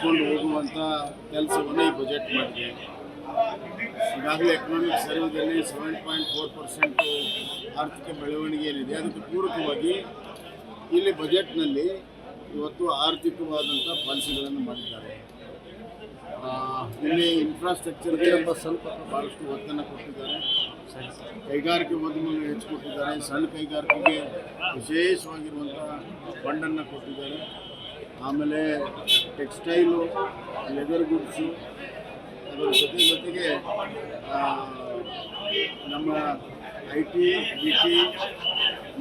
ನಡೆಸ್ಕೊಂಡು ಹೋಗುವಂಥ ಕೆಲಸವನ್ನು ಈ ಬಜೆಟ್ ಮಾಡಿದೆ. ಈಗಾಗಲೇ ಎಕನಾಮಿಕ್ ಸರ್ವೆದಲ್ಲಿ 7.4% ಆರ್ಥಿಕ ಬೆಳವಣಿಗೆ ಏನಿದೆ ಅದಕ್ಕೆ ಪೂರಕವಾಗಿ ಇಲ್ಲಿ ಬಜೆಟ್ನಲ್ಲಿ ಇವತ್ತು ಆರ್ಥಿಕವಾದಂಥ ಪಾಲಿಸಿಗಳನ್ನು ಮಾಡಿದ್ದಾರೆ. ಇಲ್ಲಿ ಇನ್ಫ್ರಾಸ್ಟ್ರಕ್ಚರ್ಗೆ ಸ್ವಲ್ಪ ಭಾಳಷ್ಟು ಒತ್ತನ್ನು ಕೊಟ್ಟಿದ್ದಾರೆ. ಕೈಗಾರಿಕೆ ಉದ್ಯಮಗಳು ಹೆಚ್ಚು ಕೊಟ್ಟಿದ್ದಾರೆ. ಸಣ್ಣ ಕೈಗಾರಿಕೆಗೆ ವಿಶೇಷವಾಗಿರುವಂಥ ಫಂಡನ್ನು ಕೊಟ್ಟಿದ್ದಾರೆ. ಆಮೇಲೆ ಟೆಕ್ಸ್ಟೈಲು, ಲೆದರ್ ಗುಡ್ಸು, ಅದರ ಜೊತೆಗೆ ನಮ್ಮ IT, BT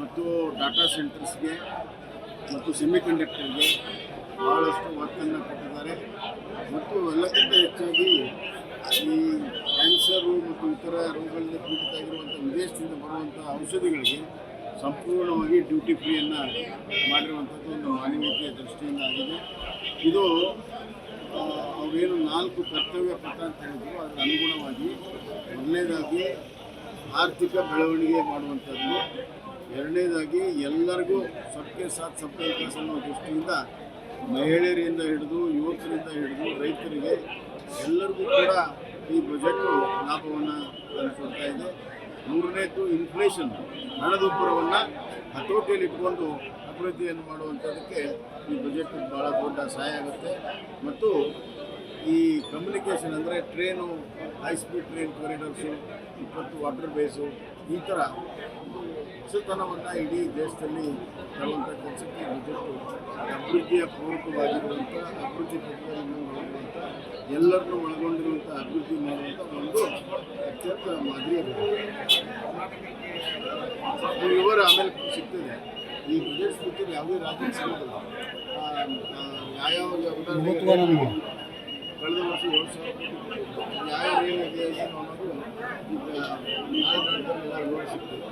ಮತ್ತು ಡಾಟಾ ಸೆಂಟರ್ಸ್ಗೆ ಮತ್ತು ಸೆಮಿಕಂಡಕ್ಟರ್ಗೆ ಭಾಳಷ್ಟು ಒತ್ತನ್ನು ಕೊಟ್ಟಿದ್ದಾರೆ. ಮತ್ತು ಎಲ್ಲಕ್ಕಿಂತ ಹೆಚ್ಚಾಗಿ ಈ ಕ್ಯಾನ್ಸರು ಮತ್ತು ಇತರ ರೋಗಗಳಿಂದ ಪೀಡಿತ ಆಗಿರುವಂಥ ವಿದೇಶದಿಂದ ಬರುವಂಥ ಔಷಧಿಗಳಿಗೆ ಸಂಪೂರ್ಣವಾಗಿ ಡ್ಯೂಟಿ ಫ್ರೀಯನ್ನು ಮಾಡಿರುವಂಥದ್ದು ಒಂದು ಮಾನವೀಯತೆಯ ದೃಷ್ಟಿಯಿಂದ ಆಗಿದೆ. ಇದು ಅವರೇನು 4 ಕರ್ತವ್ಯ ಪಥ ಅಂತ ಹೇಳಿದ್ರು ಅದರ ಅನುಗುಣವಾಗಿ ಮೊದಲನೇದಾಗಿ ಆರ್ಥಿಕ ಬೆಳವಣಿಗೆ ಮಾಡುವಂಥದ್ದು, ಎರಡನೇದಾಗಿ ಎಲ್ಲರಿಗೂ ಸಬ್ಕೆ ಸಾಥ್ ಸಬ್ಕೆ ವಿಕಾಸ್ ಅನ್ನೋ ದೃಷ್ಟಿಯಿಂದ ಮಹಿಳೆಯರಿಂದ ಹಿಡಿದು ಯುವಕರಿಂದ ಹಿಡಿದು ರೈತರಿಗೆ ಎಲ್ಲರಿಗೂ ಕೂಡ ಈ ಬಜೆಟು ಲಾಭವನ್ನು ತಂದುಕೊಡ್ತಾ ಇದೆ. ಮೂರನೇದು ಇನ್ಫ್ಲೇಷನ್, ಹಣದುಬ್ಬರವನ್ನು ಹತೋಟಿಯಲ್ಲಿಟ್ಕೊಂಡು ಅಭಿವೃದ್ಧಿಯನ್ನು ಮಾಡುವಂಥದ್ದಕ್ಕೆ ಈ ಬಜೆಟ್ ಭಾಳ ದೊಡ್ಡ ಸಹಾಯ ಆಗುತ್ತೆ. ಮತ್ತು ಈ ಕಮ್ಯುನಿಕೇಷನ್ ಅಂದರೆ train, high speed train corridors, 20 water base, ಈ ಥರ ಹೊಸತನವನ್ನು ಇಡೀ ದೇಶದಲ್ಲಿ ತರುವಂಥ ಕೆಲಸಕ್ಕೆ ಬಜೆಟ್ಟು ಅಭಿವೃದ್ಧಿಯ ಪೂರಕವಾಗಿರುವಂಥ, ಅಭಿವೃದ್ಧಿ ಪಥದಲ್ಲಿ ಒಳಗೊಂಡಿರುವಂಥ, ಎಲ್ಲರನ್ನೂ ಒಳಗೊಂಡಿರುವಂಥ ಅಭಿವೃದ್ಧಿ ಮಾಡುವಂಥ ಒಂದು ಅತ್ಯಂತ ಮಾದರಿಯ ವಿವರ ಆಮೇಲೆ ಸಿಗ್ತದೆ. ಈ ಬಜೆಟ್ ಸ್ಪೀಚಲ್ಲಿ ಯಾವುದೇ ರಾಜ್ಯಕ್ಕೆ ಸಿಗೋದಿಲ್ಲ. ಯಾವ್ಯಾವ ಉದಾಹರಣೆಗೆ ಕಳೆದ ವರ್ಷ 7,000 ಕೋಟಿ ಯಾವ ಏನಿದೆ ಅನ್ನೋದು ಈಗ ನಾಳೆ ಎಲ್ಲ ವಿವರ ಸಿಗ್ತದೆ.